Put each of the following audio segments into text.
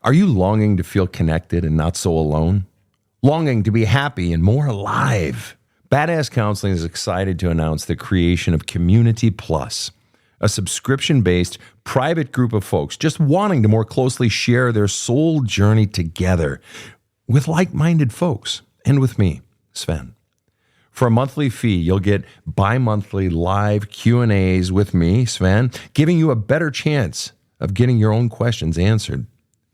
Are you longing to feel connected and not so alone? Longing to be happy and more alive? Badass Counseling is excited to announce the creation of Community Plus, a subscription-based private group of folks just wanting to more closely share their soul journey together with like-minded folks and with me, Sven. For a monthly fee, you'll get bi-monthly live Q&As with me, Sven, giving you a better chance of getting your own questions answered.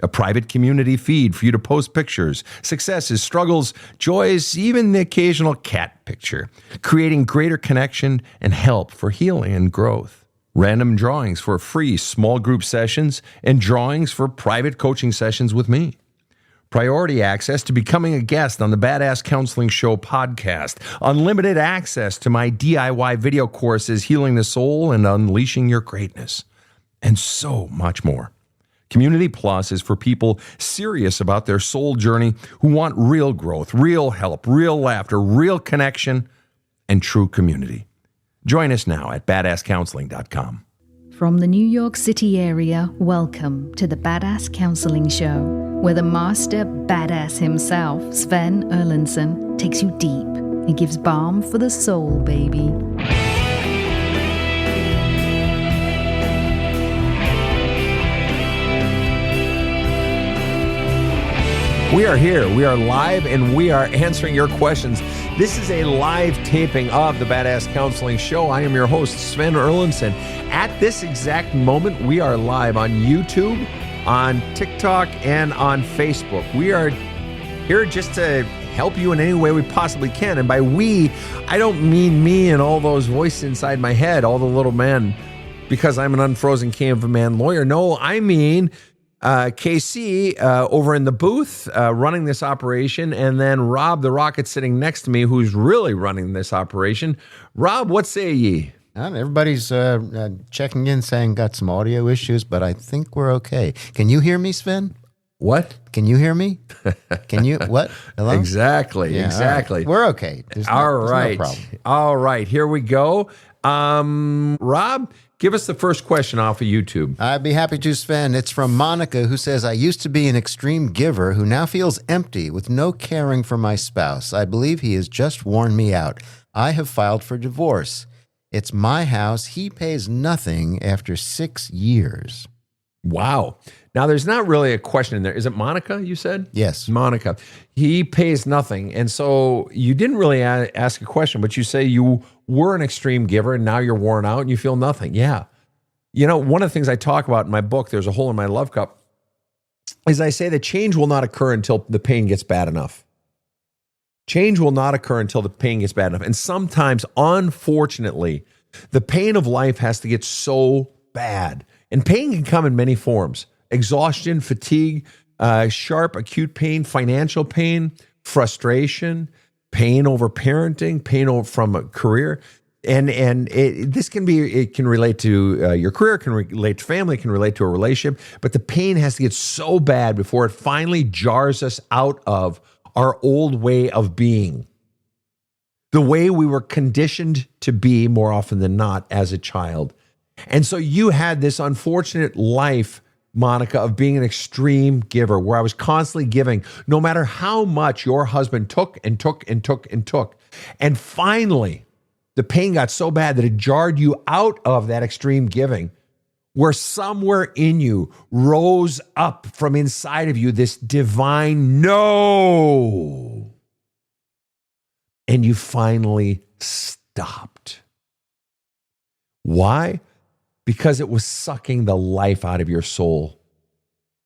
A private community feed for you to post pictures, successes, struggles, joys, even the occasional cat picture, creating greater connection and help for healing and growth. Random drawings for free small group sessions and drawings for private coaching sessions with me. Priority access to becoming a guest on the Badass Counseling Show podcast. Unlimited access to my DIY video courses, Healing the Soul and Unleashing Your Greatness. And so much more. Community Plus is for people serious about their soul journey who want real growth, real help, real laughter, real connection, and true community. Join us now at badasscounseling.com. From the New York City area, welcome to the Badass Counseling Show, where the master badass himself, Sven Erlandson, takes you deep and gives balm for the soul, baby. We are here. We are live, and we are answering your questions. This is a live taping of the Badass Counseling Show. I am your host, Sven Erlandson. At this exact moment, we are live on YouTube, on TikTok, and on Facebook. We are here just to help you in any way we possibly can. And by we, I don't mean me and all those voices inside my head, all the little men, because I'm an unfrozen caveman lawyer. No, I mean KC over in the booth running this operation, and then Rob the Rocket sitting next to me, who's really running this operation. Rob, what say ye? Everybody's checking in saying got some audio issues, but I think we're okay. Can you hear me, Sven? What? Can you hear me? Can you? What? Hello? Exactly. Yeah, exactly. Right. We're okay. There's no problem. All right. Here we go. Rob, give us the first question off of YouTube. I'd be happy to, Sven. It's from Monica, who says, I used to be an extreme giver who now feels empty with no caring for my spouse. I believe he has just worn me out. I have filed for divorce. It's my house. He pays nothing after 6 years. Wow. Now, there's not really a question in there. Is it Monica, you said? Yes. Monica. He pays nothing. And so you didn't really ask a question, but you say you were an extreme giver and now you're worn out and you feel nothing. Yeah. You know, one of the things I talk about in my book, There's a Hole in My Love Cup, is I say that change will not occur until the pain gets bad enough. Change will not occur until the pain gets bad enough. And sometimes, unfortunately, the pain of life has to get so bad. And pain can come in many forms. Exhaustion, fatigue, sharp, acute pain, financial pain, frustration, pain over parenting, pain over from a career. And this can be, it can relate to your career, can relate to family, can relate to a relationship, but the pain has to get so bad before it finally jars us out of our old way of being. The way we were conditioned to be more often than not as a child. And so you had this unfortunate life, Monica, of being an extreme giver, where I was constantly giving, no matter how much your husband took and took and took and took. And finally, the pain got so bad that it jarred you out of that extreme giving, where somewhere in you rose up from inside of you this divine no. And you finally stopped. Why? Because it was sucking the life out of your soul.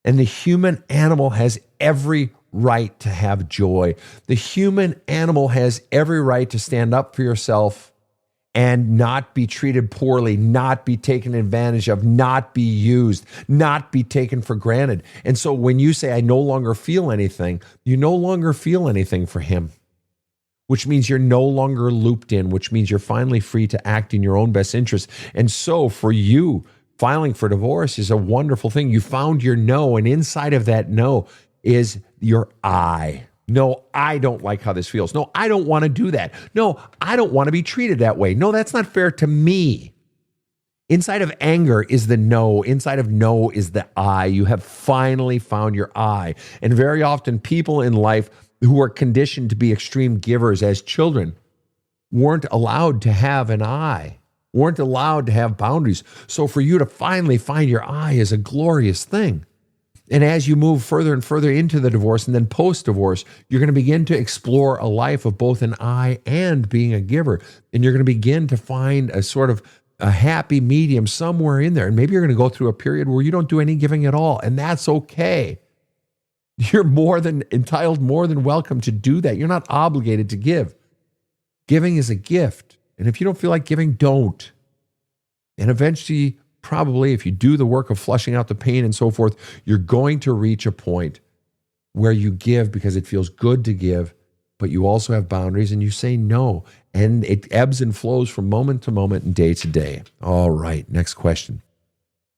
And the human animal has every right to have joy. The human animal has every right to stand up for yourself and not be treated poorly, not be taken advantage of, not be used, not be taken for granted. And so when you say, I no longer feel anything, you no longer feel anything for him, which means you're no longer looped in, which means you're finally free to act in your own best interest. And so for you, filing for divorce is a wonderful thing. You found your no, and inside of that no is your I. No, I don't like how this feels. No, I don't want to do that. No, I don't want to be treated that way. No, that's not fair to me. Inside of anger is the no. Inside of no is the I. You have finally found your I. And very often people in life who are conditioned to be extreme givers as children weren't allowed to have an I, weren't allowed to have boundaries. So for you to finally find your I is a glorious thing. And as you move further and further into the divorce and then post-divorce, you're going to begin to explore a life of both an I and being a giver. And you're going to begin to find a sort of a happy medium somewhere in there. And maybe you're going to go through a period where you don't do any giving at all. And that's okay. You're more than entitled, more than welcome to do that. You're not obligated to give. Giving is a gift. And if you don't feel like giving, don't. And eventually, probably if you do the work of flushing out the pain and so forth, you're going to reach a point where you give because it feels good to give, but you also have boundaries and you say no. And it ebbs and flows from moment to moment and day to day. All right, next question.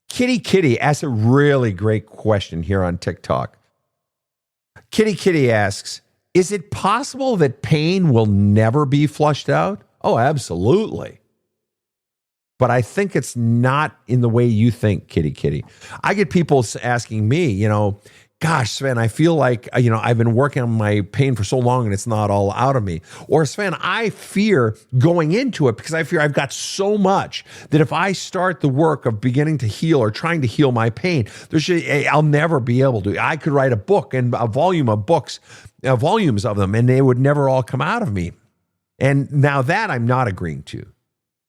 Kitty asks a really great question here on TikTok. Kitty asks, is it possible that pain will never be flushed out? Oh, absolutely. But I think it's not in the way you think, Kitty. I get people asking me, gosh, Sven, I feel like, I've been working on my pain for so long and it's not all out of me. Or Sven, I fear going into it because I fear I've got so much that if I start the work of beginning to heal or trying to heal my pain, I'll never be able to. I could write a book and a volume of books, volumes of them, and they would never all come out of me. And now that I'm not agreeing to.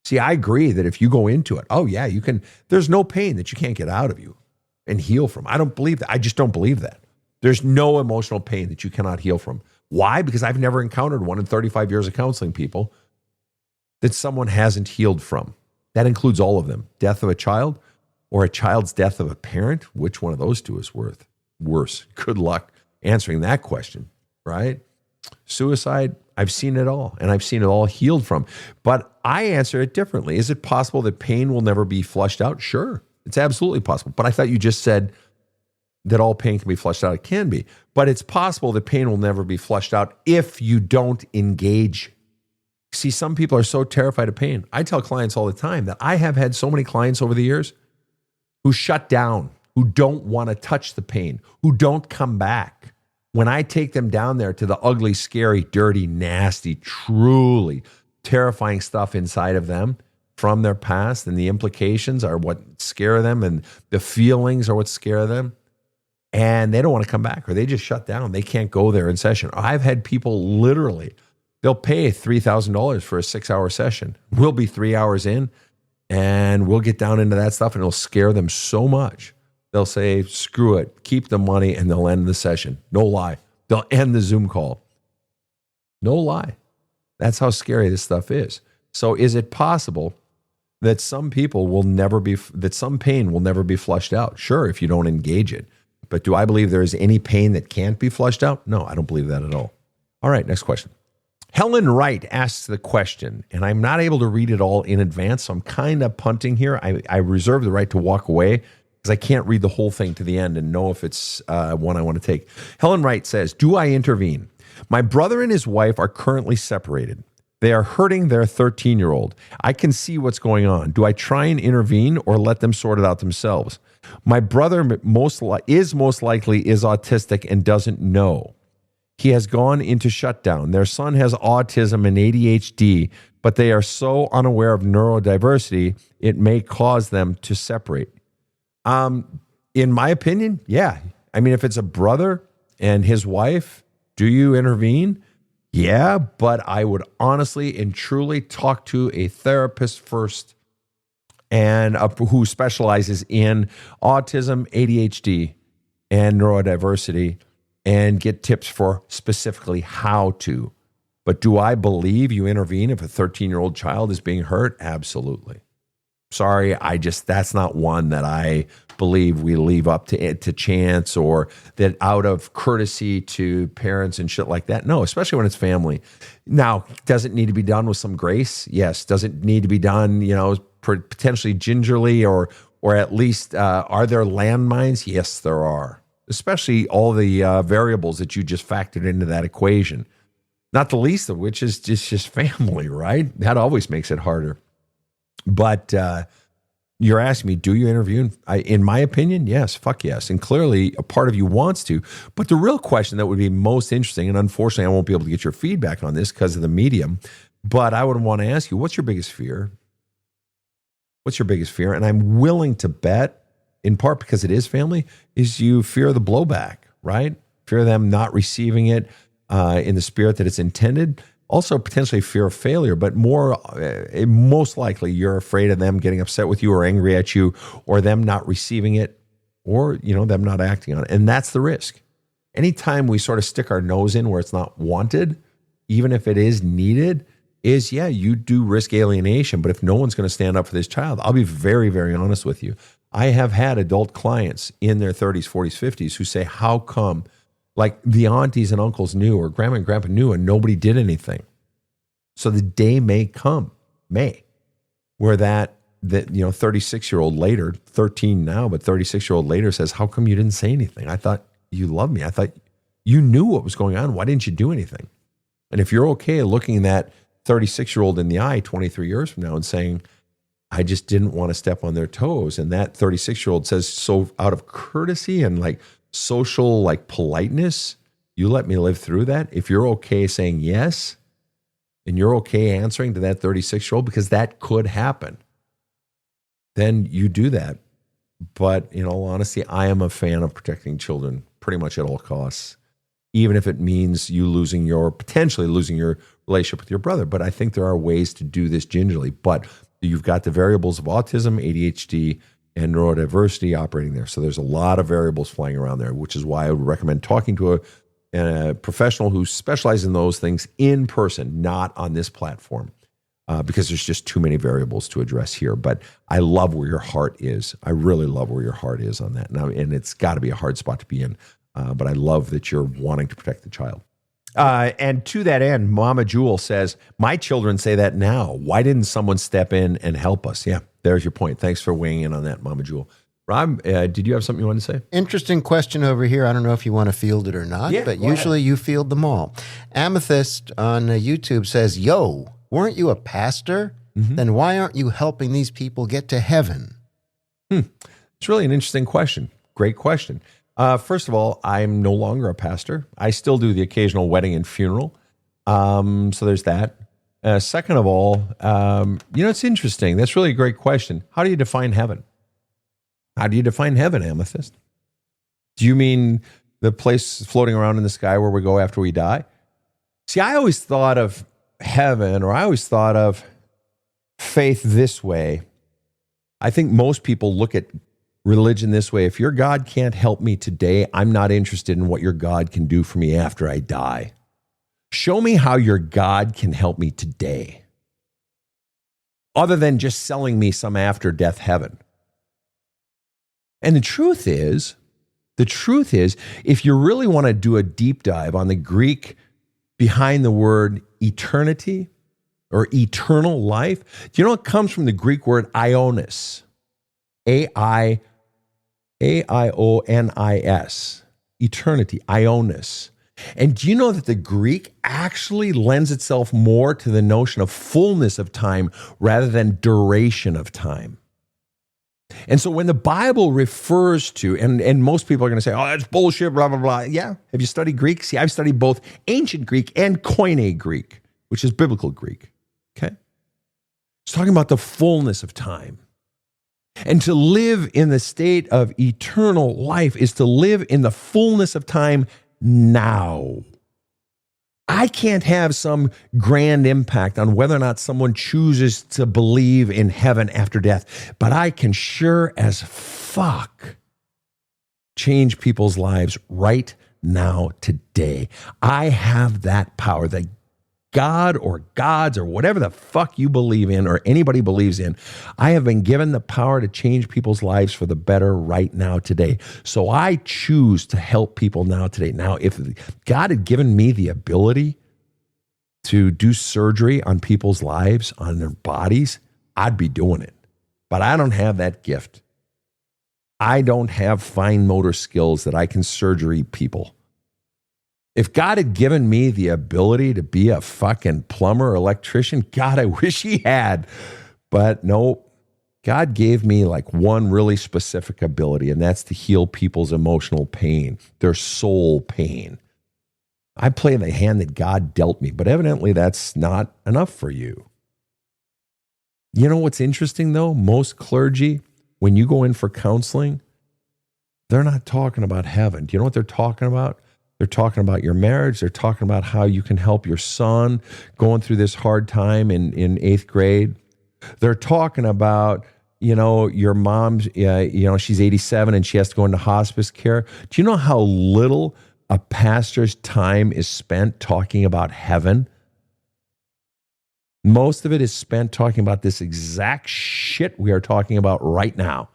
See, I agree that if you go into it, oh yeah, you can, there's no pain that you can't get out of you and heal from. I don't believe that. I just don't believe that. There's no emotional pain that you cannot heal from. Why? Because I've never encountered one in 35 years of counseling people that someone hasn't healed from. That includes all of them. Death of a child or a child's death of a parent. Which one of those two is worse? Good luck answering that question, right? Suicide, I've seen it all, and I've seen it all healed from. But I answer it differently. Is it possible that pain will never be flushed out? Sure, it's absolutely possible. But I thought you just said that all pain can be flushed out. It can be. But it's possible that pain will never be flushed out if you don't engage. See, some people are so terrified of pain. I tell clients all the time that I have had so many clients over the years who shut down, who don't want to touch the pain, who don't come back. When I take them down there to the ugly, scary, dirty, nasty, truly terrifying stuff inside of them from their past, and the implications are what scare them and the feelings are what scare them, and they don't want to come back or they just shut down. They can't go there in session. I've had people literally, they'll pay $3,000 for a 6-hour session. We'll be 3 hours in and we'll get down into that stuff and it'll scare them so much. They'll say, screw it, keep the money, and they'll end the session. No lie. They'll end the Zoom call. No lie. That's how scary this stuff is. So is it possible that some pain will never be flushed out? Sure, if you don't engage it. But do I believe there is any pain that can't be flushed out? No, I don't believe that at all. All right, next question. Helen Wright asks the question, and I'm not able to read it all in advance, so I'm kind of punting here. I reserve the right to walk away because I can't read the whole thing to the end and know if it's one I want to take. Helen Wright says, do I intervene? My brother and his wife are currently separated. They are hurting their 13-year-old. I can see what's going on. Do I try and intervene or let them sort it out themselves? My brother is most likely autistic and doesn't know. He has gone into shutdown. Their son has autism and ADHD, but they are so unaware of neurodiversity, it may cause them to separate. In my opinion, yeah. I mean, if it's a brother and his wife, do you intervene? Yeah, but I would honestly and truly talk to a therapist first and who specializes in autism, ADHD, and neurodiversity and get tips for specifically how to. But do I believe you intervene if a 13-year-old child is being hurt? Absolutely. Sorry, that's not one that I believe we leave up to chance or that out of courtesy to parents and shit like that. No, especially when it's family. Now, does it need to be done with some grace? Yes. Does it need to be done, potentially gingerly or at least are there landmines? Yes, there are. Especially all the variables that you just factored into that equation. Not the least of which is just family, right? That always makes it harder. But You're asking me, do you interview? In my opinion, yes, fuck yes. And clearly a part of you wants to. But the real question that would be most interesting, and unfortunately I won't be able to get your feedback on this because of the medium, but I would want to ask you, what's your biggest fear? What's your biggest fear? And I'm willing to bet, in part because it is family, is you fear the blowback, right? Fear them not receiving it in the spirit that it's intended. Also potentially fear of failure, but most likely you're afraid of them getting upset with you or angry at you, or them not receiving it, or them not acting on it. And that's the risk. Anytime we sort of stick our nose in where it's not wanted, even if it is needed, you do risk alienation. But if no one's going to stand up for this child, I'll be very, very honest with you. I have had adult clients in their 30s, 40s, 50s who say, how come? Like the aunties and uncles knew, or grandma and grandpa knew, and nobody did anything. So the day may come, where that 36-year-old later, 13 now, but 36-year-old later says, how come you didn't say anything? I thought you loved me. I thought you knew what was going on. Why didn't you do anything? And if you're okay looking that 36-year-old in the eye 23 years from now and saying, I just didn't want to step on their toes, and that 36-year-old says, so out of courtesy and like social like politeness, you let me live through that. If you're okay saying yes, and you're okay answering to that 36-year-old, because that could happen, then you do that. But in all honesty, I am a fan of protecting children pretty much at all costs, even if it means you potentially losing your relationship with your brother. But I think there are ways to do this gingerly. But you've got the variables of autism, ADHD, and neurodiversity operating there. So there's a lot of variables flying around there, which is why I would recommend talking to a professional who specializes in those things in person, not on this platform, because there's just too many variables to address here. But I love where your heart is. I really love where your heart is on that. Now, and it's got to be a hard spot to be in, but I love that you're wanting to protect the child. And to that end, Mama Jewel says, my children say that now. Why didn't someone step in and help us? Yeah, there's your point. Thanks for weighing in on that, Mama Jewel. Rob, did you have something you wanted to say? Interesting question over here. I don't know if you want to field it or not, but usually you field them all. Amethyst on YouTube says, yo, weren't you a pastor? Mm-hmm. Then why aren't you helping these people get to heaven? It's really an interesting question. Great question. First of all, I'm no longer a pastor. I still do the occasional wedding and funeral. So there's that. Second of all, it's interesting. That's really a great question. How do you define heaven? How do you define heaven, Amethyst? Do you mean the place floating around in the sky where we go after we die? See, I always thought of heaven, or I always thought of faith this way. I think most people look at religion this way. If your God can't help me today, I'm not interested in what your God can do for me after I die. Show me how your God can help me today, other than just selling me some after-death heaven. And the truth is, if you really want to do a deep dive on the Greek behind the word eternity or eternal life, do you know it comes from the Greek word ionis? A-I-O-N-I-S. Eternity, ionis. And do you know that the Greek actually lends itself more to the notion of fullness of time rather than duration of time? And so when the Bible refers to, and most people are going to say, oh, that's bullshit, blah, blah, blah. Yeah. Have you studied Greek? See, I've studied both ancient Greek and Koine Greek, which is biblical Greek. Okay. It's talking about the fullness of time. And to live in the state of eternal life is to live in the fullness of time now. I can't have some grand impact on whether or not someone chooses to believe in heaven after death, but I can sure as fuck change people's lives right now, today. I have that power that God or gods or whatever the fuck you believe in or anybody believes in, I have been given the power to change people's lives for the better right now today. So I choose to help people now today. Now, if God had given me the ability to do surgery on people's lives, on their bodies, I'd be doing it. But I don't have that gift. I don't have fine motor skills that I can surgery people. If God had given me the ability to be a fucking plumber or electrician, God, I wish he had. But nope, God gave me like one really specific ability, and that's to heal people's emotional pain, their soul pain. I play the hand that God dealt me, but evidently that's not enough for you. You know what's interesting though? Most clergy, when you go in for counseling, they're not talking about heaven. Do you know what they're talking about? They're talking about your marriage. They're talking about how you can help your son going through this hard time in 8th grade. They're talking about, your mom's, she's 87 and she has to go into hospice care. Do you know how little a pastor's time is spent talking about heaven? Most of it is spent talking about this exact shit we are talking about right now.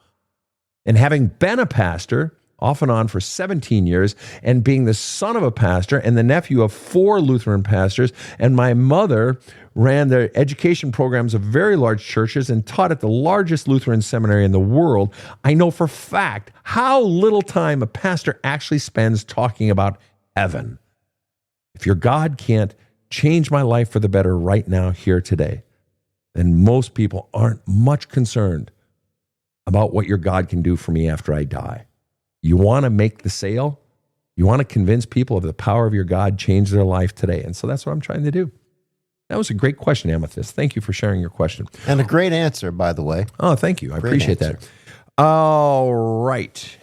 And having been a pastor, off and on for 17 years, and being the son of a pastor and the nephew of 4 Lutheran pastors, and my mother ran the education programs of very large churches and taught at the largest Lutheran seminary in the world, I know for fact how little time a pastor actually spends talking about heaven. If your God can't change my life for the better right now, here today, then most people aren't much concerned about what your God can do for me after I die. You want to make the sale? You want to convince people of the power of your God, change their life today. And so that's what I'm trying to do. That was a great question, Amethyst. Thank you for sharing your question. And a great answer, by the way. Oh, thank you. I appreciate that. All right.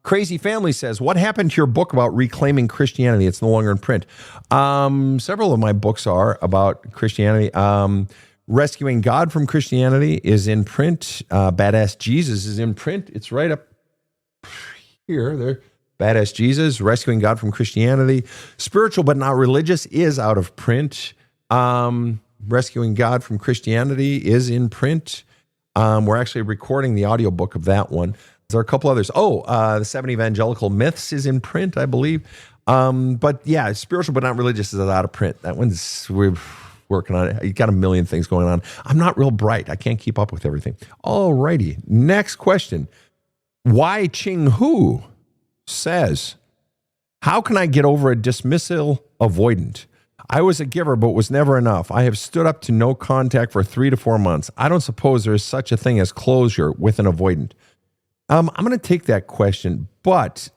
Crazy Family says, what happened to your book about reclaiming Christianity? It's no longer in print. Several of my books are about Christianity. Rescuing God from Christianity is in print. Badass Jesus is in print. It's right up here. There. Badass Jesus, Rescuing God from Christianity. Spiritual but Not Religious is out of print. Rescuing God from Christianity is in print. We're actually recording the audiobook of that one. There are a couple others. The 7 Evangelical Myths is in print, I believe. But yeah, Spiritual but Not Religious is out of print. That one's, we're working on it. You got a million things going on. I'm not real bright. I can't keep up with everything. All righty. Next question. Wai Ching Hu says, how can I get over a dismissal avoidant? I was a giver, but was never enough. I have stood up to no contact for 3 to 4 months. I don't suppose there is such a thing as closure with an avoidant. I'm going to take that question, but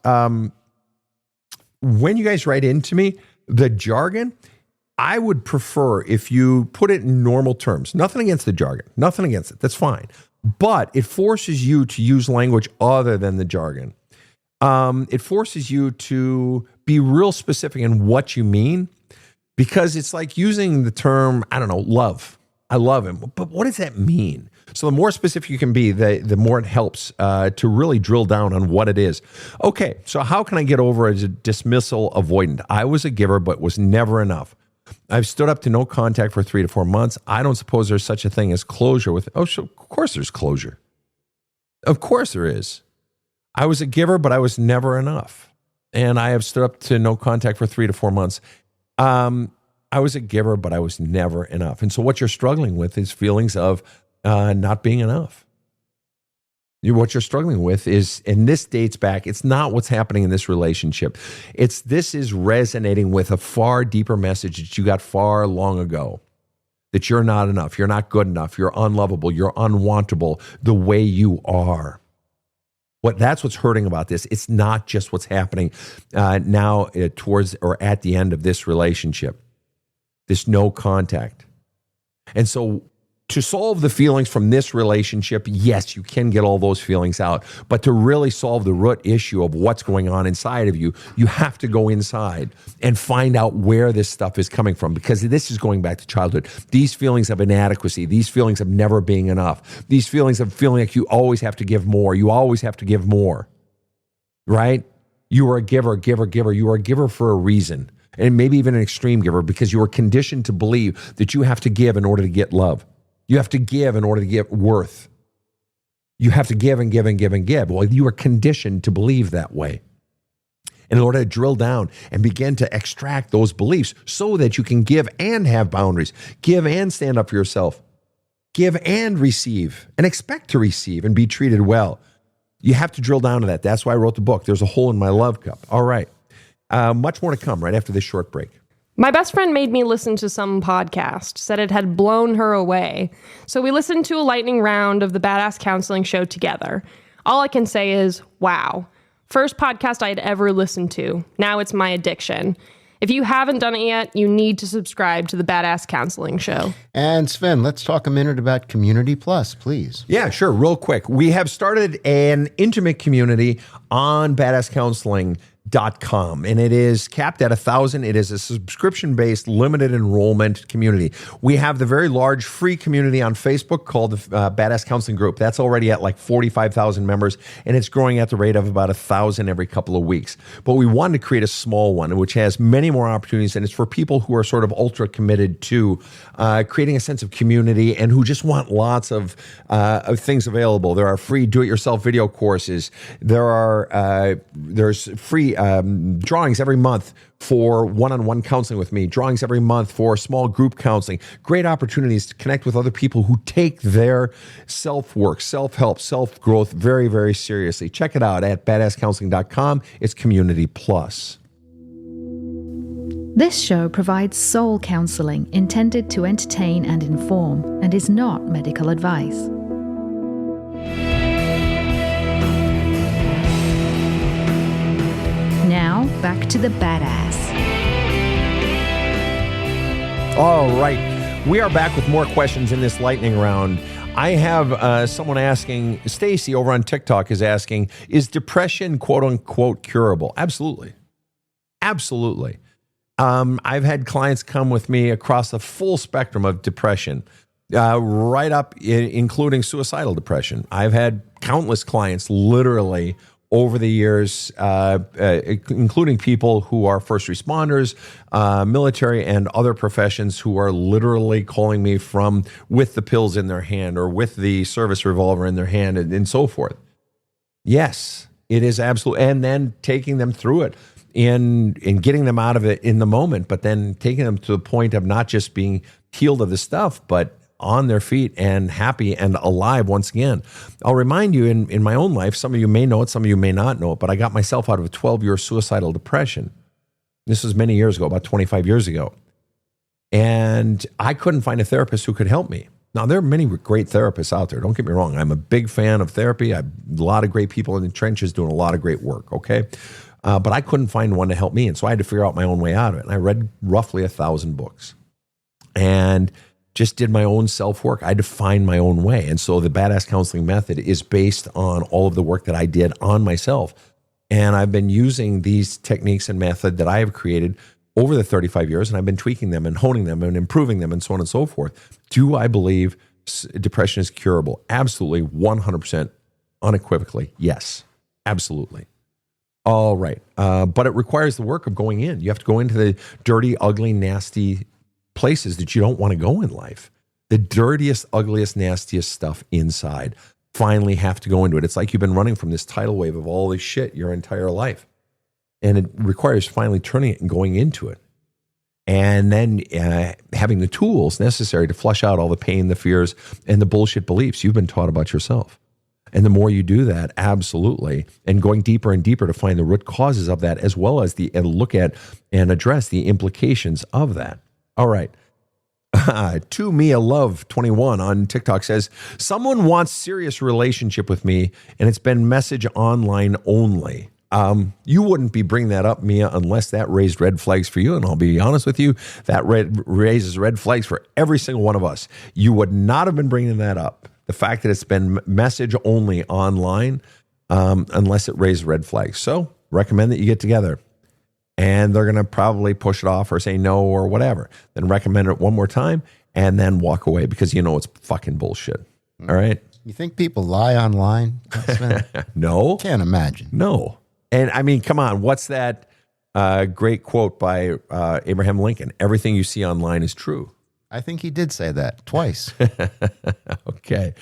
when you guys write into me, the jargon, I would prefer if you put it in normal terms. Nothing against the jargon. Nothing against it. That's fine. But it forces you to use language other than the jargon. It forces you to be real specific in what you mean, because it's like using the term, I don't know, love. I love him. But what does that mean? So the more specific you can be, the more it helps to really drill down on what it is. Okay, so how can I get over a dismissal avoidant? I was a giver, but was never enough. I've stood up to no contact for 3 to 4 months. I don't suppose there's such a thing as closure with, so of course there's closure. Of course there is. I was a giver, but I was never enough. And I have stood up to no contact for 3 to 4 months. I was a giver, but I was never enough. And so what you're struggling with is feelings of not being enough. What you're struggling with is, and this dates back, it's not what's happening in this relationship. This is resonating with a far deeper message that you got far long ago. That you're not enough, you're not good enough, you're unlovable, you're unwantable the way you are. That's what's hurting about this. It's not just what's happening now towards or at the end of this relationship. This no contact. And so to solve the feelings from this relationship, yes, you can get all those feelings out. But to really solve the root issue of what's going on inside of you, you have to go inside and find out where this stuff is coming from, because this is going back to childhood. These feelings of inadequacy, these feelings of never being enough, these feelings of feeling like you always have to give more. You always have to give more, right? You are a giver. You are a giver for a reason, and maybe even an extreme giver, because you are conditioned to believe that you have to give in order to get love. You have to give in order to get worth. You have to give and give and give and give. Well, you are conditioned to believe that way. And in order to drill down and begin to extract those beliefs so that you can give and have boundaries, give and stand up for yourself, give and receive and expect to receive and be treated well. You have to drill down to that. That's why I wrote the book. There's a hole in my love cup. All right. Much more to come right after this short break. My best friend made me listen to some podcast, said it had blown her away. So we listened to a lightning round of the Badass Counseling Show together. All I can say is, wow. First podcast I had ever listened to. Now it's my addiction. If you haven't done it yet, you need to subscribe to the Badass Counseling Show. And Sven, let's talk a minute about Community Plus, please. Yeah, sure. Real quick. We have started an intimate community on badasscounseling.com, and it is capped at 1,000. It is a subscription-based limited enrollment community. We have the very large free community on Facebook called the Badass Counseling Group. That's already at like 45,000 members, and it's growing at the rate of about 1,000 every couple of weeks. But we wanted to create a small one, which has many more opportunities, and it's for people who are sort of ultra committed to creating a sense of community and who just want lots of things available. There are free do-it-yourself video courses. There's free drawings every month for one-on-one counseling with me, drawings every month for small group counseling, great opportunities to connect with other people who take their self-work, self-help, self-growth very, very seriously. Check it out at badasscounseling.com. It's Community Plus. This show provides soul counseling intended to entertain and inform and is not medical advice. Now, back to the badass. All right. We are back with more questions in this lightning round. I have someone asking, Stacy over on TikTok is asking, is depression quote unquote curable? Absolutely. Absolutely. I've had clients come with me across the full spectrum of depression, right up including suicidal depression. I've had countless clients literally over the years, including people who are first responders, military, and other professions who are literally calling me from with the pills in their hand or with the service revolver in their hand and so forth. Yes, it is absolutely. And then taking them through it in getting them out of it in the moment, but then taking them to the point of not just being healed of the stuff, but on their feet and happy and alive once again. I'll remind you in my own life, some of you may know it, some of you may not know it, but I got myself out of a 12-year suicidal depression. This was many years ago, about 25 years ago. And I couldn't find a therapist who could help me. Now, there are many great therapists out there. Don't get me wrong. I'm a big fan of therapy. I have a lot of great people in the trenches doing a lot of great work, okay? But I couldn't find one to help me. And so I had to figure out my own way out of it. And I read roughly 1,000 books. And just did my own self-work. I had to find my own way. And so the Badass Counseling Method is based on all of the work that I did on myself. And I've been using these techniques and method that I have created over the 35 years, and I've been tweaking them and honing them and improving them and so on and so forth. Do I believe depression is curable? Absolutely, 100%, unequivocally, yes, absolutely. All right. But it requires the work of going in. You have to go into the dirty, ugly, nasty places that you don't want to go in life. The dirtiest, ugliest, nastiest stuff inside. Finally have to go into it. It's like you've been running from this tidal wave of all this shit your entire life. And it requires finally turning it and going into it. And then having the tools necessary to flush out all the pain, the fears, and the bullshit beliefs you've been taught about yourself. And the more you do that, absolutely, and going deeper and deeper to find the root causes of that, as well as and look at and address the implications of that. All right. To Mia Love 21 on TikTok says, someone wants serious relationship with me and it's been message online only. You wouldn't be bringing that up, Mia, unless that raised red flags for you. And I'll be honest with you, that raises red flags for every single one of us. You would not have been bringing that up. The fact that it's been message only online, unless it raised red flags. So recommend that you get together. And they're going to probably push it off or say no or whatever. Then recommend it one more time and then walk away because you know it's fucking bullshit. All right? You think people lie online? No. Can't imagine. No. And I mean, come on. What's that great quote by Abraham Lincoln? Everything you see online is true. I think he did say that twice. Okay.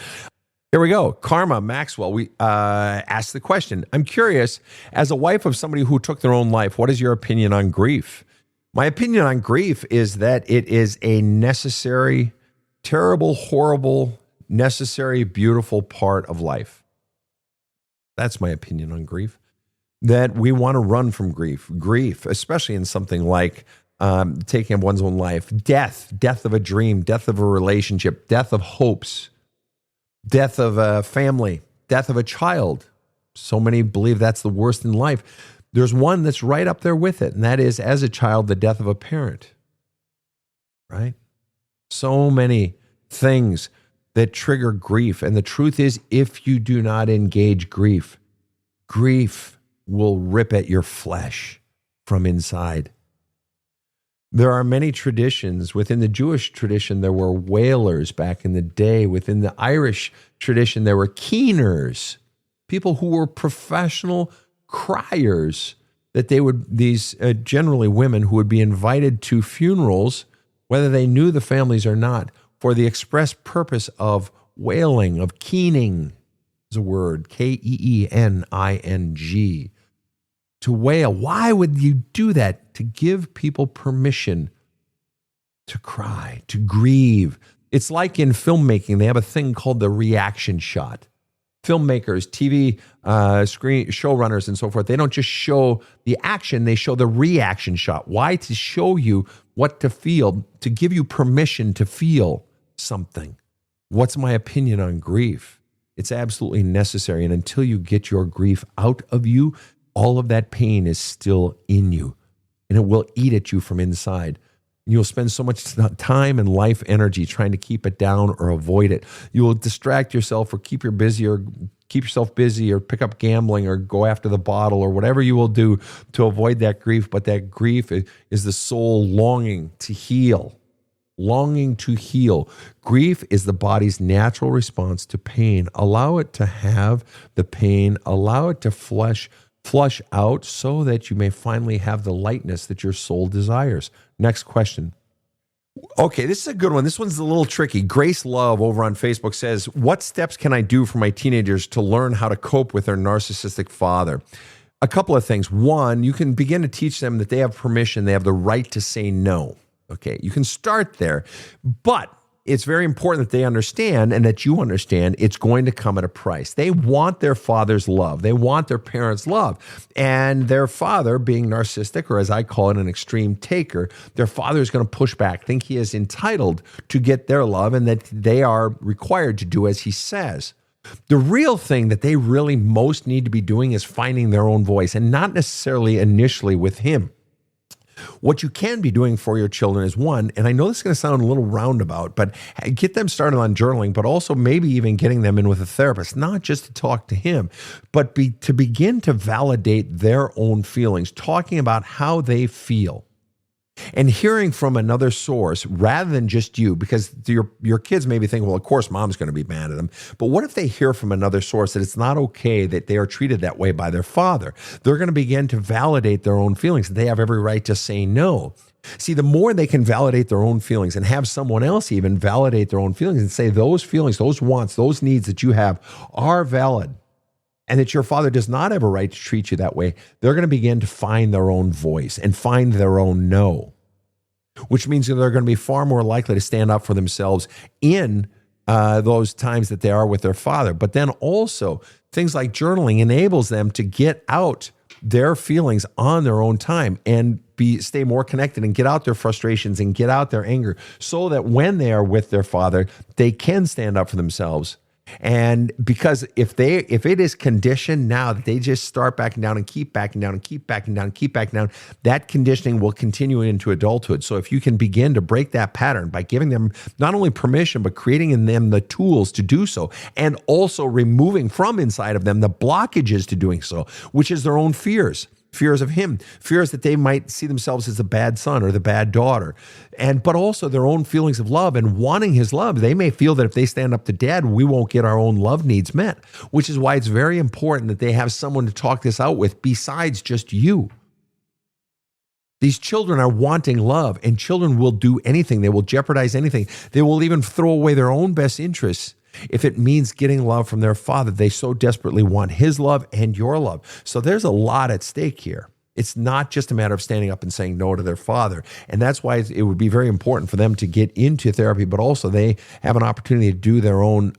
Here we go. Karma Maxwell, we asked the question. I'm curious, as a wife of somebody who took their own life, what is your opinion on grief? My opinion on grief is that it is a necessary, terrible, horrible, necessary, beautiful part of life. That's my opinion on grief. That we want to run from grief. Grief, especially in something like taking of one's own life, death of a dream, death of a relationship, death of hopes, death of a family, death of a child. So many believe that's the worst in life. There's one that's right up there with it, and that is, as a child, the death of a parent, right? So many things that trigger grief. And the truth is, if you do not engage grief, grief will rip at your flesh from inside. There are many traditions. Within the Jewish tradition, there were wailers back in the day. Within the Irish tradition, there were keeners, people who were professional criers, that these generally women who would be invited to funerals, whether they knew the families or not, for the express purpose of wailing, of keening is a word, Keening, to wail. Why would you do that? To give people permission to cry, to grieve. It's like in filmmaking, they have a thing called the reaction shot. Filmmakers, TV screen showrunners and so forth, they don't just show the action, they show the reaction shot. Why? To show you what to feel, to give you permission to feel something. What's my opinion on grief? It's absolutely necessary. And until you get your grief out of you, all of that pain is still in you, and it will eat at you from inside. You'll spend so much time and life energy trying to keep it down or avoid it. You will distract yourself or keep yourself busy or pick up gambling or go after the bottle or whatever you will do to avoid that grief. But that grief is the soul longing to heal. Longing to heal. Grief is the body's natural response to pain. Allow it to have the pain. Allow it to flush out so that you may finally have the lightness that your soul desires. Next question. Okay, this is a good one. This one's a little tricky. Grace Love over on Facebook says, what steps can I do for my teenagers to learn how to cope with their narcissistic father? A couple of things. One, you can begin to teach them that they have permission, they have the right to say no. Okay, you can start there, but it's very important that they understand and that you understand it's going to come at a price. They want their father's love. They want their parents' love. And their father, being narcissistic, or as I call it, an extreme taker, their father is going to push back, think he is entitled to get their love and that they are required to do as he says. The real thing that they really most need to be doing is finding their own voice, and not necessarily initially with him. What you can be doing for your children is, one, and I know this is going to sound a little roundabout, but get them started on journaling, but also maybe even getting them in with a therapist, not just to talk to him, but to begin to validate their own feelings, talking about how they feel. And hearing from another source rather than just you, because your kids may be thinking, well, of course, mom's going to be mad at them. But what if they hear from another source that it's not okay that they are treated that way by their father? They're going to begin to validate their own feelings. They have every right to say no. See, the more they can validate their own feelings and have someone else even validate their own feelings and say those feelings, those wants, those needs that you have are valid, and that your father does not have a right to treat you that way, they're going to begin to find their own voice and find their own no, which means that they're going to be far more likely to stand up for themselves in those times that they are with their father. But then also things like journaling enables them to get out their feelings on their own time and stay more connected and get out their frustrations and get out their anger, so that when they are with their father, they can stand up for themselves. And because if it is conditioned now that they just start backing down and keep backing down and keep backing down and keep backing down, that conditioning will continue into adulthood. So if you can begin to break that pattern by giving them not only permission, but creating in them the tools to do so, and also removing from inside of them the blockages to doing so, which is their own fears of him, fears that they might see themselves as the bad son or the bad daughter, but also their own feelings of love and wanting his love. They may feel that if they stand up to dad, we won't get our own love needs met, which is why it's very important that they have someone to talk this out with besides just you. These children are wanting love, and children will do anything. They will jeopardize anything. They will even throw away their own best interests if it means getting love from their father. They so desperately want his love and your love. So there's a lot at stake here. It's not just a matter of standing up and saying no to their father. And that's why it would be very important for them to get into therapy, but also they have an opportunity to do their own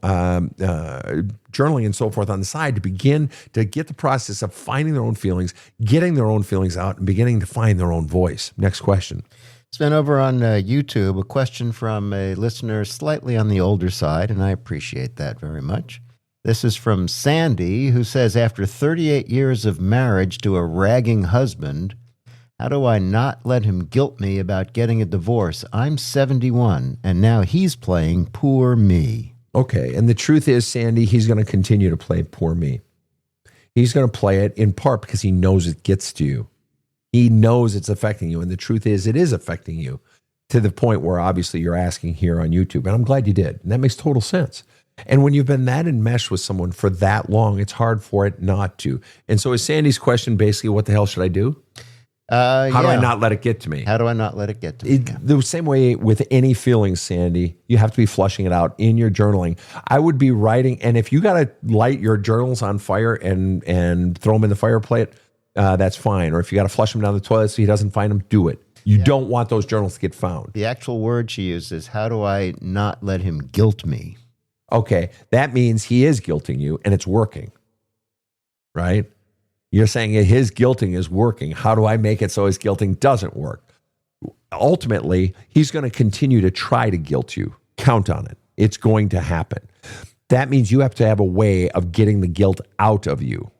journaling and so forth on the side to begin to get the process of finding their own feelings, getting their own feelings out, and beginning to find their own voice. Next question. Sven, over on YouTube, a question from a listener slightly on the older side, and I appreciate that very much. This is from Sandy, who says, after 38 years of marriage to a ragging husband, how do I not let him guilt me about getting a divorce? I'm 71, and now he's playing poor me. Okay, and the truth is, Sandy, he's going to continue to play poor me. He's going to play it in part because he knows it gets to you. He knows it's affecting you, and the truth is, it is affecting you to the point where obviously you're asking here on YouTube, and I'm glad you did, and that makes total sense. And when you've been that enmeshed with someone for that long, it's hard for it not to. And so is Sandy's question basically, what the hell should I do? How do I not let it get to me? How do I not let it get to me? The same way with any feelings, Sandy, you have to be flushing it out in your journaling. I would be writing, and if you got to light your journals on fire and throw them in the fire plate, that's fine. Or if you got to flush them down the toilet so he doesn't find them, do it. You don't want those journals to get found. The actual word she used is, how do I not let him guilt me? Okay, that means he is guilting you and it's working, right? You're saying his guilting is working. How do I make it so his guilting doesn't work? Ultimately, he's going to continue to try to guilt you. Count on it. It's going to happen. That means you have to have a way of getting the guilt out of you.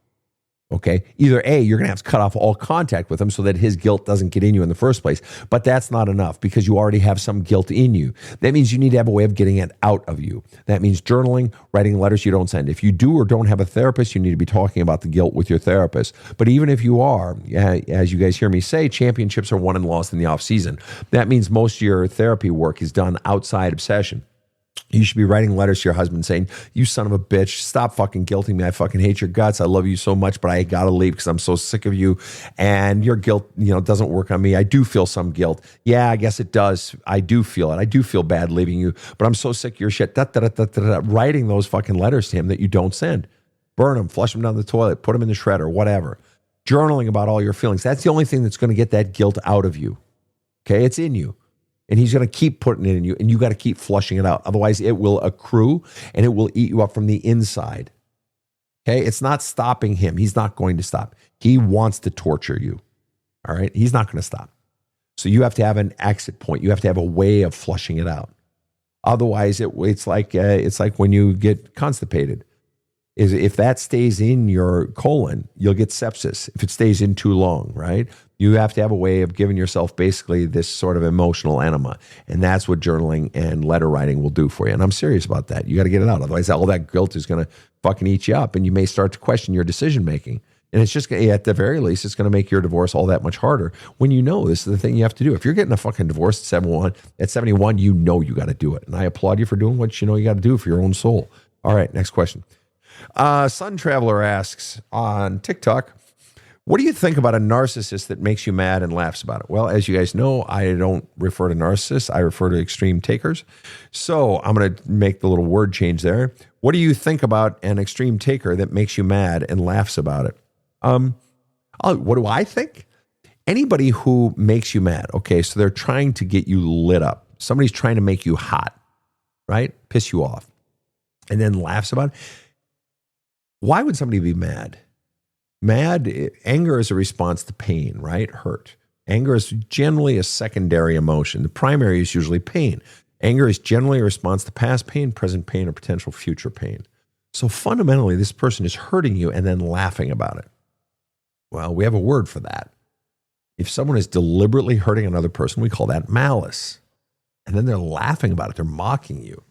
Okay, either A, you're going to have to cut off all contact with him so that his guilt doesn't get in you in the first place. But that's not enough because you already have some guilt in you. That means you need to have a way of getting it out of you. That means journaling, writing letters you don't send. If you do or don't have a therapist, you need to be talking about the guilt with your therapist. But even if you are, as you guys hear me say, championships are won and lost in the off season. That means most of your therapy work is done outside of session. You should be writing letters to your husband saying, you son of a bitch, stop fucking guilting me. I fucking hate your guts. I love you so much, but I got to leave because I'm so sick of you. And your guilt, doesn't work on me. I do feel some guilt. Yeah, I guess it does. I do feel it. I do feel bad leaving you, but I'm so sick of your shit. Writing those fucking letters to him that you don't send. Burn them, flush them down the toilet, put them in the shredder, whatever. Journaling about all your feelings. That's the only thing that's going to get that guilt out of you. Okay, it's in you. And he's going to keep putting it in you, and you got to keep flushing it out. Otherwise, it will accrue, and it will eat you up from the inside. Okay? It's not stopping him. He's not going to stop. He wants to torture you. All right? He's not going to stop. So you have to have an exit point. You have to have a way of flushing it out. Otherwise, it's like when you get constipated. If that stays in your colon, you'll get sepsis if it stays in too long, right? You have to have a way of giving yourself basically this sort of emotional enema. And that's what journaling and letter writing will do for you. And I'm serious about that. You got to get it out. Otherwise, all that guilt is going to fucking eat you up. And you may start to question your decision making. And it's just, at the very least, it's going to make your divorce all that much harder when you know this is the thing you have to do. If you're getting a fucking divorce at 71, you know you got to do it. And I applaud you for doing what you know you got to do for your own soul. All right, next question. Sun Traveler asks on TikTok, what do you think about a narcissist that makes you mad and laughs about it? Well, as you guys know, I don't refer to narcissists. I refer to extreme takers. So I'm going to make the little word change there. What do you think about an extreme taker that makes you mad and laughs about it? What do I think? Anybody who makes you mad. Okay, so they're trying to get you lit up. Somebody's trying to make you hot, right? Piss you off. And then laughs about it. Why would somebody be mad? Anger is a response to pain, right? Hurt. Anger is generally a secondary emotion. The primary is usually pain. Anger is generally a response to past pain, present pain, or potential future pain. So fundamentally, this person is hurting you and then laughing about it. Well, we have a word for that. If someone is deliberately hurting another person, we call that malice. And then they're laughing about it. They're mocking you.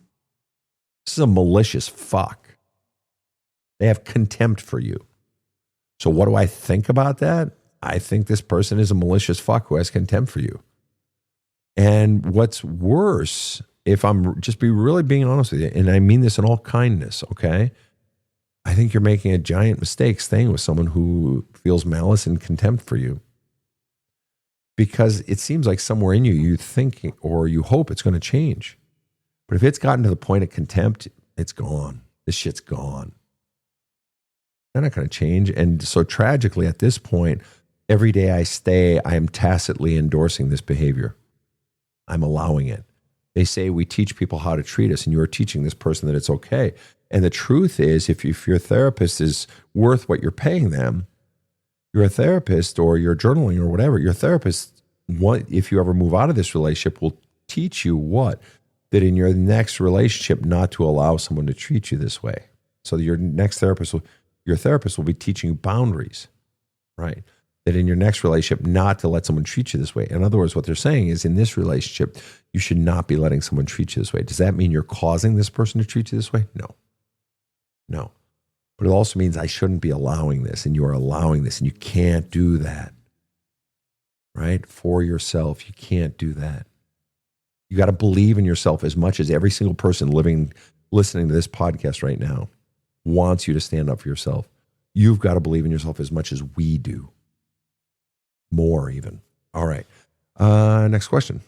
This is a malicious fuck. They have contempt for you. So what do I think about that? I think this person is a malicious fuck who has contempt for you. And what's worse, if I'm just really being honest with you, and I mean this in all kindness, okay? I think you're making a giant mistake staying with someone who feels malice and contempt for you. Because it seems like somewhere in you, you think or you hope it's going to change. But if it's gotten to the point of contempt, it's gone. This shit's gone. They're not going to change. And so tragically at this point, Every day I stay, I am tacitly endorsing this behavior. I'm allowing it. They say we teach people how to treat us, and you are teaching this person that it's okay. And the truth is, if your therapist is worth what you're paying them, you're a therapist, or you're journaling or whatever, your therapist, if you ever move out of this relationship, will teach you what? That in your next relationship, not to allow someone to treat you this way. So your next therapist, your therapist will be teaching you boundaries, right? That in your next relationship, not to let someone treat you this way. In other words, what they're saying is, in this relationship, you should not be letting someone treat you this way. Does that mean you're causing this person to treat you this way? No. But it also means I shouldn't be allowing this, and you are allowing this, and you can't do that, right? For yourself, you can't do that. You got to believe in yourself as much as every single person listening to this podcast right now wants you to stand up for yourself. You've got to believe in yourself as much as we do. More even. All right. Next question.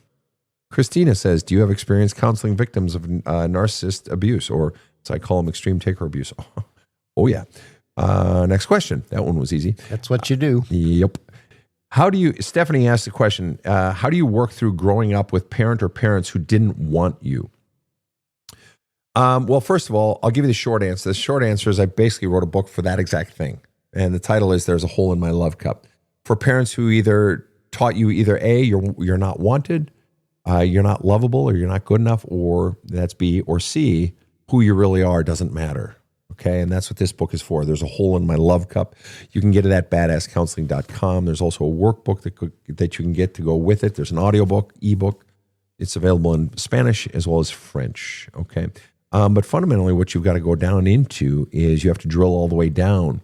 Christina says, do you have experience counseling victims of narcissist abuse, or as I call them, extreme taker abuse? Oh, yeah. Next question. That one was easy. That's what you do. Yep. Stephanie asked the question, how do you work through growing up with parent or parents who didn't want you? Well, first of all, I'll give you the short answer. The short answer is I basically wrote a book for that exact thing. And the title is There's a Hole in My Love Cup. For parents who either taught you either A, you're not wanted, you're not lovable, or you're not good enough, or that's B, or C, who you really are doesn't matter. Okay, and that's what this book is for. There's a Hole in My Love Cup. You can get it at badasscounseling.com. There's also a workbook that you can get to go with it. There's an audiobook, ebook. It's available in Spanish as well as French. Okay, but fundamentally what you've got to go down into is you have to drill all the way down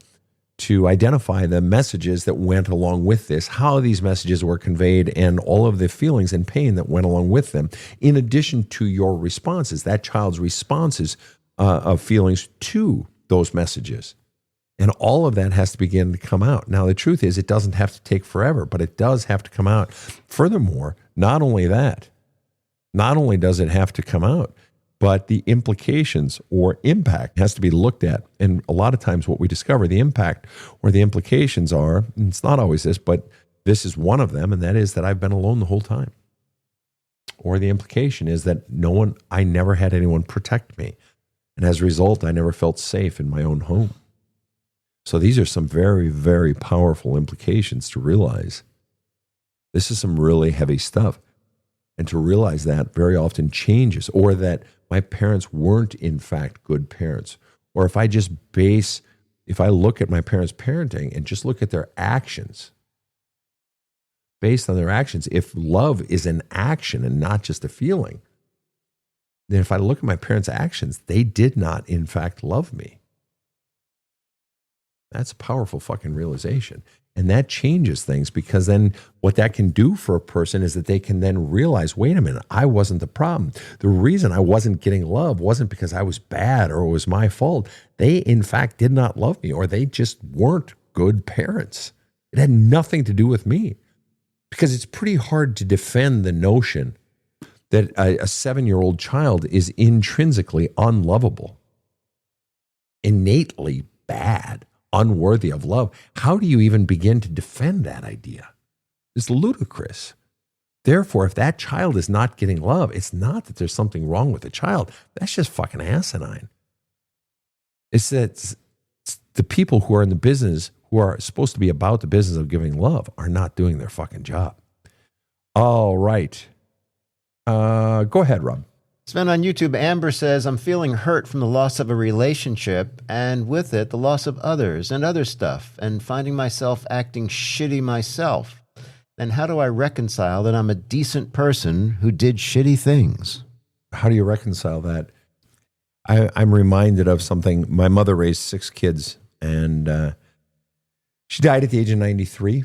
to identify the messages that went along with this, how these messages were conveyed, and all of the feelings and pain that went along with them, in addition to your responses, that child's responses of feelings to those messages. And all of that has to begin to come out. Now, the truth is, it doesn't have to take forever, but it does have to come out. Furthermore, not only does it have to come out, but the implications or impact has to be looked at. And a lot of times what we discover, the impact or the implications are, and it's not always this, but this is one of them, and that is that I've been alone the whole time. Or the implication is that I never had anyone protect me. And as a result, I never felt safe in my own home. So these are some very, very powerful implications to realize. This is some really heavy stuff. And to realize that very often changes, or that my parents weren't in fact good parents. Or if I look at my parents' parenting and just look at their actions, based on their actions, if love is an action and not just a feeling, then if I look at my parents' actions, they did not in fact love me. That's a powerful fucking realization. And that changes things, because then what that can do for a person is that they can then realize, wait a minute, I wasn't the problem. The reason I wasn't getting love wasn't because I was bad or it was my fault. They, in fact, did not love me, or they just weren't good parents. It had nothing to do with me. Because it's pretty hard to defend the notion that a 7-year-old child is intrinsically unlovable, innately bad, unworthy of love. How do you even begin to defend that idea? It's ludicrous. Therefore, if that child is not getting love, it's not that there's something wrong with the child. That's just fucking asinine. It's that the people who are in the business, who are supposed to be about the business of giving love, are not doing their fucking job. All right. Go ahead, Rob. Sven, on YouTube, Amber says, I'm feeling hurt from the loss of a relationship, and with it, the loss of others and other stuff, and finding myself acting shitty myself. Then how do I reconcile that I'm a decent person who did shitty things? How do you reconcile that? I'm reminded of something. My mother raised 6 kids, and she died at the age of 93.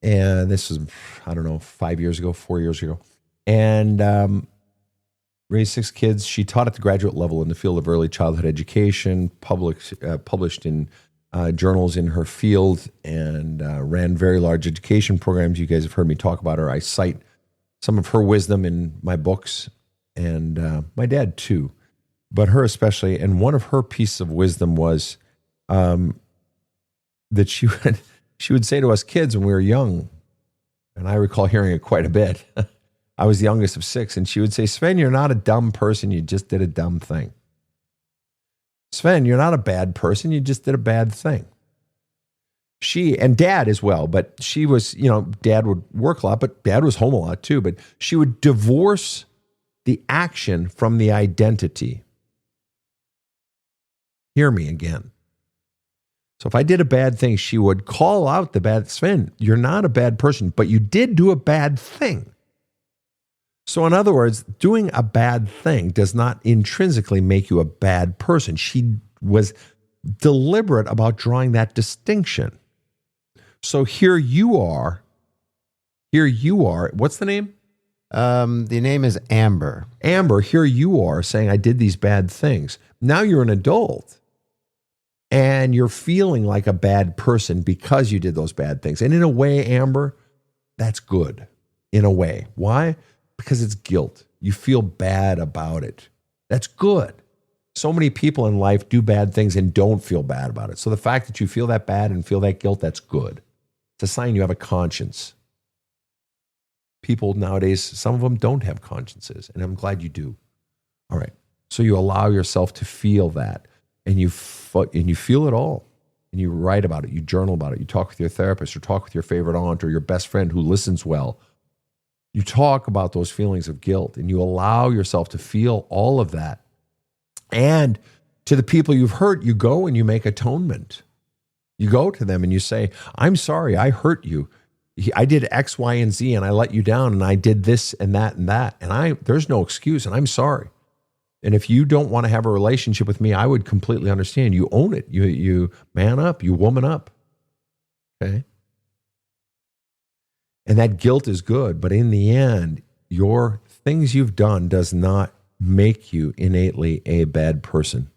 And this was, 4 years ago. And raised 6 kids. She taught at the graduate level in the field of early childhood education, published in journals in her field, and ran very large education programs. You guys have heard me talk about her. I cite some of her wisdom in my books, and my dad too, but her especially. And one of her pieces of wisdom was that she would say to us kids when we were young, and I recall hearing it quite a bit. I was the youngest of 6, and she would say, Sven, you're not a dumb person. You just did a dumb thing. Sven, you're not a bad person. You just did a bad thing. She, and Dad as well, but she was, Dad would work a lot, but Dad was home a lot too. But she would divorce the action from the identity. Hear me again. So if I did a bad thing, she would call out the bad, Sven, you're not a bad person, but you did do a bad thing. So in other words, doing a bad thing does not intrinsically make you a bad person. She was deliberate about drawing that distinction. So here you are. What's the name? The name is Amber. Amber, here you are saying, I did these bad things. Now you're an adult and you're feeling like a bad person because you did those bad things. And in a way, Amber, that's good. In a way. Why? Because it's guilt. You feel bad about it. That's good. So many people in life do bad things and don't feel bad about it. So the fact that you feel that bad and feel that guilt, that's good. It's a sign you have a conscience. People nowadays, some of them don't have consciences, and I'm glad you do. All right. So you allow yourself to feel that, and you feel it all, and you write about it, you journal about it, you talk with your therapist, or talk with your favorite aunt or your best friend who listens well. You talk about those feelings of guilt, and you allow yourself to feel all of that. And to the people you've hurt, you go and you make atonement. You go to them and you say, I'm sorry, I hurt you. I did X, Y, and Z, and I let you down, and I did this and that and that. And there's no excuse, and I'm sorry. And if you don't want to have a relationship with me, I would completely understand. You own it. You man up. You woman up. Okay? And that guilt is good, but in the end, your things you've done does not make you innately a bad person.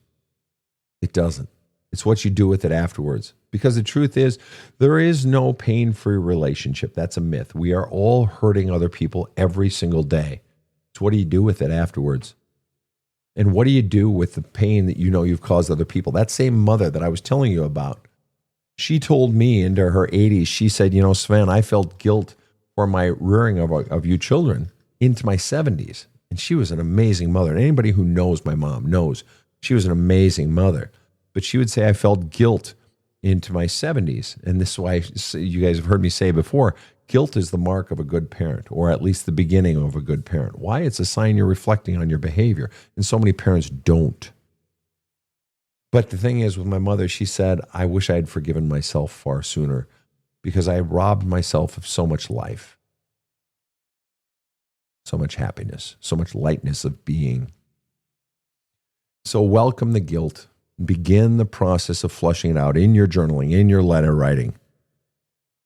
It doesn't. It's what you do with it afterwards. Because the truth is, there is no pain-free relationship. That's a myth. We are all hurting other people every single day. So what do you do with it afterwards? And what do you do with the pain that you know you've caused other people? That same mother that I was telling you about, she told me into her 80s, she said, Sven, I felt guilt for my rearing of you children into my 70s. And she was an amazing mother. And anybody who knows my mom knows she was an amazing mother. But she would say, I felt guilt into my 70s. And this is why you guys have heard me say before, guilt is the mark of a good parent, or at least the beginning of a good parent. Why? It's a sign you're reflecting on your behavior. And so many parents don't. But the thing is, with my mother, she said, I wish I had forgiven myself far sooner because I robbed myself of so much life, so much happiness, so much lightness of being. So welcome the guilt. Begin the process of flushing it out in your journaling, in your letter writing.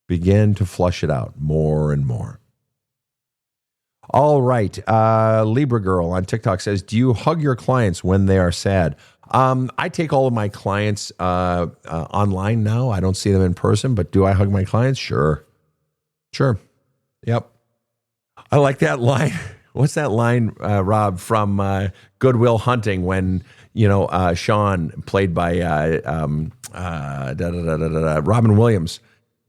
Begin to flush it out more and more. All right. Libra Girl on TikTok says, do you hug your clients when they are sad? I take all of my clients online now. I don't see them in person, but do I hug my clients? Sure. Yep. I like that line. What's that line, Rob, from Good Will Hunting when, Sean, played by Robin Williams,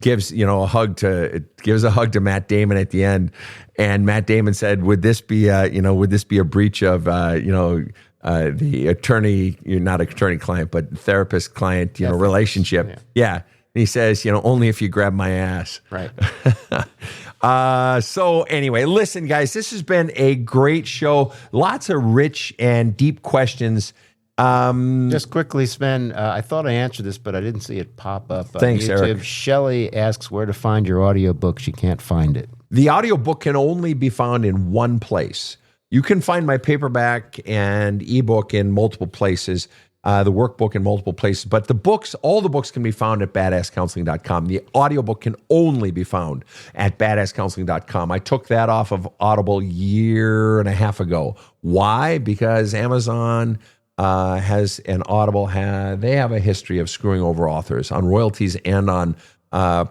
gives a hug to Matt Damon at the end, and Matt Damon said, "Would this be a breach of the attorney, not attorney-client, but therapist-client relationship?" Yeah. And he says, only if you grab my ass. Right. So anyway, listen, guys, this has been a great show. Lots of rich and deep questions. Just quickly, Sven, I thought I answered this, but I didn't see it pop up on Thanks, YouTube. Eric. Shelley asks where to find your audiobook. She can't find it. The audiobook can only be found in one place. You can find my paperback and ebook in multiple places, the workbook in multiple places, but all the books can be found at badasscounseling.com. The audiobook can only be found at badasscounseling.com. I took that off of Audible 1.5 years ago. Why? Because Amazon has an Audible, they have a history of screwing over authors on royalties and on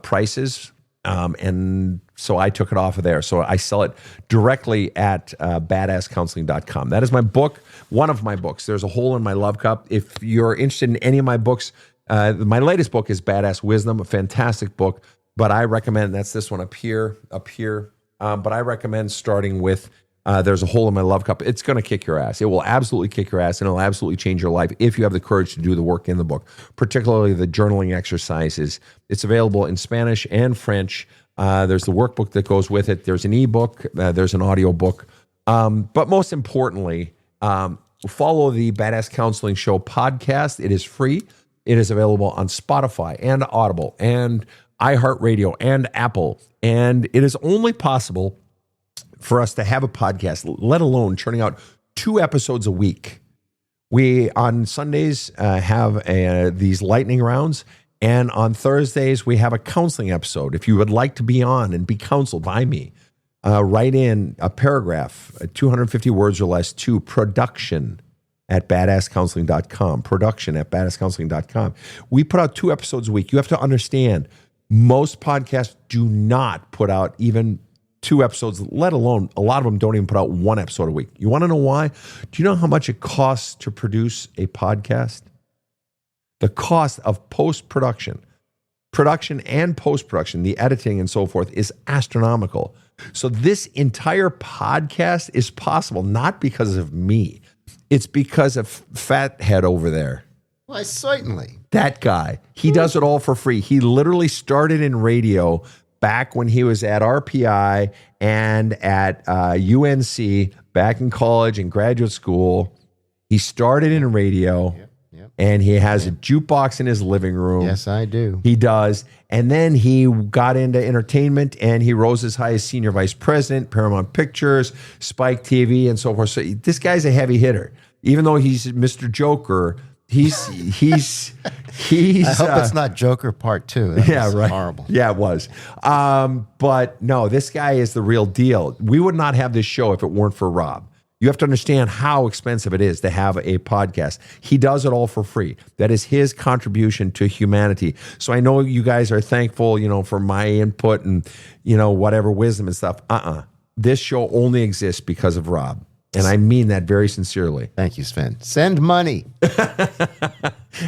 prices. And so I took it off of there. So I sell it directly at badasscounseling.com. That is my book, one of my books. There's a hole in my love cup. If you're interested in any of my books, My latest book is Badass Wisdom, a fantastic book, but I recommend, that's this one up here. But I recommend starting with There's a Hole in My Love Cup. It's going to kick your ass. It will absolutely kick your ass, and it'll absolutely change your life if you have the courage to do the work in the book, particularly the journaling exercises. It's available in Spanish and French. There's the workbook that goes with it. There's an ebook. There's an audio book. But most importantly, follow the Badass Counseling Show podcast. It is free. It is available on Spotify and Audible and iHeartRadio and Apple. And it is only possible for us to have a podcast, let alone churning out 2 episodes a week. We, on Sundays, have these lightning rounds. And on Thursdays, we have a counseling episode. If you would like to be on and be counseled by me, write in a paragraph, 250 words or less, to production@badasscounseling.com. Production@badasscounseling.com. We put out 2 episodes a week. You have to understand, most podcasts do not put out even 2 episodes, let alone a lot of them don't even put out 1 episode a week. You want to know why? Do you know how much it costs to produce a podcast? The cost of post-production, production and post-production, the editing and so forth, is astronomical. So this entire podcast is possible not because of me. It's because of Fathead over there. Why, certainly. That guy. He does it all for free. He literally started in radio back when he was at RPI and at UNC, back in college and graduate school. He started in radio. Yep. And he has a jukebox in his living room. Yes, I do. He does. And then he got into entertainment, and he rose as high as senior vice president, Paramount Pictures, Spike TV, and so forth. So this guy's a heavy hitter. Even though he's Mr. Joker, he's I hope it's not Joker Part 2. That was right. Horrible. Yeah, it was. But no, this guy is the real deal. We would not have this show if it weren't for Rob. You have to understand how expensive it is to have a podcast. He does it all for free. That is his contribution to humanity. So I know you guys are thankful, for my input and, whatever wisdom and stuff. This show only exists because of Rob. And I mean that very sincerely. Thank you, Sven. Send money.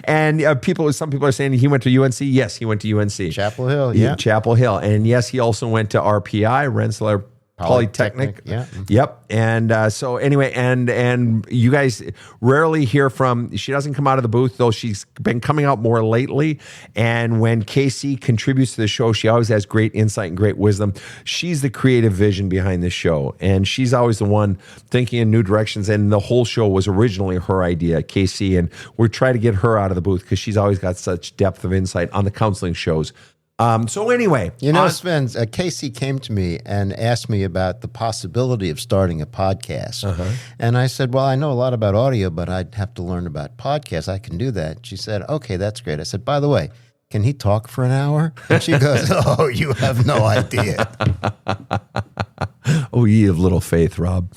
And some people are saying he went to UNC. Yes, he went to UNC. Chapel Hill, yeah. Chapel Hill. And yes, he also went to RPI, Rensselaer Polytechnic. Yeah. Yep. And so anyway, and you guys rarely hear from, she doesn't come out of the booth, though she's been coming out more lately. And when Casey contributes to the show, she always has great insight and great wisdom. She's the creative vision behind this show. And she's always the one thinking in new directions. And the whole show was originally her idea, Casey. And we're trying to get her out of the booth because she's always got such depth of insight on the counseling shows. So anyway, Sven, Casey came to me and asked me about the possibility of starting a podcast. And I said, well, I know a lot about audio, but I'd have to learn about podcasts. I can do that. She said, okay, that's great. I said, by the way, can he talk for an hour? And she goes, oh, you have no idea. Oh, ye of little faith, Rob.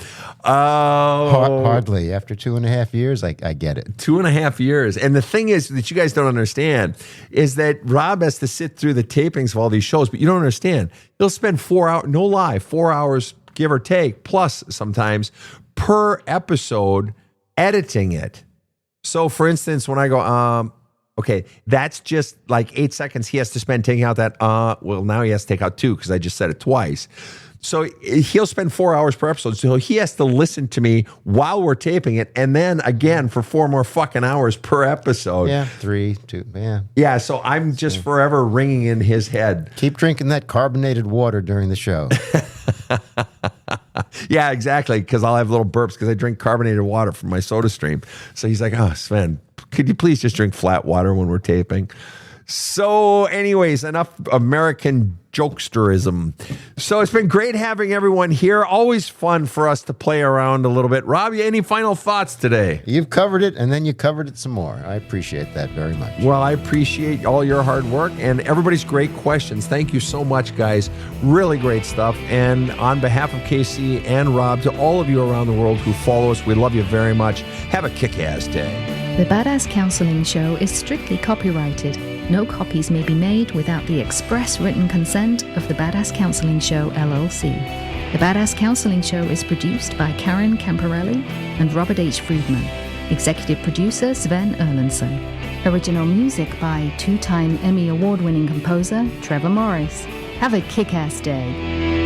Hardly. After 2.5 years, I get it. 2.5 years. And the thing is that you guys don't understand is that Rob has to sit through the tapings of all these shows, but you don't understand. He'll spend 4 hours, no lie, 4 hours, give or take, plus sometimes per episode editing it. So for instance, when I go, okay, that's just like 8 seconds he has to spend taking out that, well, now he has to take out 2 because I just said it twice. So he'll spend 4 hours per episode. So he has to listen to me while we're taping it. And then again for 4 more fucking hours per episode. Yeah, 3, 2, yeah. Yeah, so I'm just forever ringing in his head. Keep drinking that carbonated water during the show. Yeah, exactly, because I'll have little burps because I drink carbonated water from my soda stream. So he's like, oh, Sven, could you please just drink flat water when we're taping? So anyways, enough American jokesterism. So it's been great having everyone here. Always fun for us to play around a little bit. Rob, any final thoughts today? You've covered it, and then you covered it some more. I appreciate that very much. Well, I appreciate all your hard work and everybody's great questions. Thank you so much, guys. Really great stuff. And on behalf of Casey and Rob, to all of you around the world who follow us, we love you very much. Have a kick-ass day. The Badass Counseling Show is strictly copyrighted. No copies may be made without the express written consent of the Badass Counseling Show, LLC. The Badass Counseling Show is produced by Karen Camparelli and Robert H. Friedman. Executive producer Sven Erlandson. Original music by two-time Emmy Award-winning composer Trevor Morris. Have a kick-ass day.